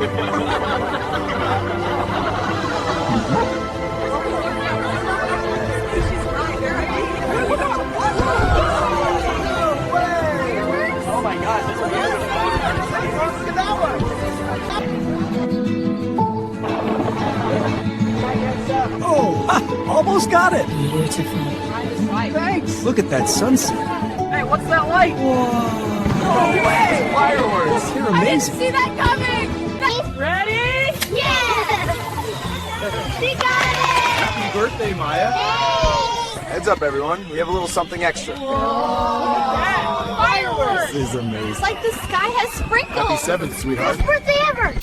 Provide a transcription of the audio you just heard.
Oh my gosh, that's beautiful. Look at that one. Oh, ha, almost got it. Beautiful. Thanks. Look at that sunset. Hey, what's that light? No way. Fireworks. They're I didn't amazing. see that coming! Ready? Yeah! She got it! Happy birthday, Maya. Heads up, everyone. We have a little something extra. Fireworks! This is amazing. It's like the sky has sprinkles. Happy 7th, sweetheart. Best birthday ever!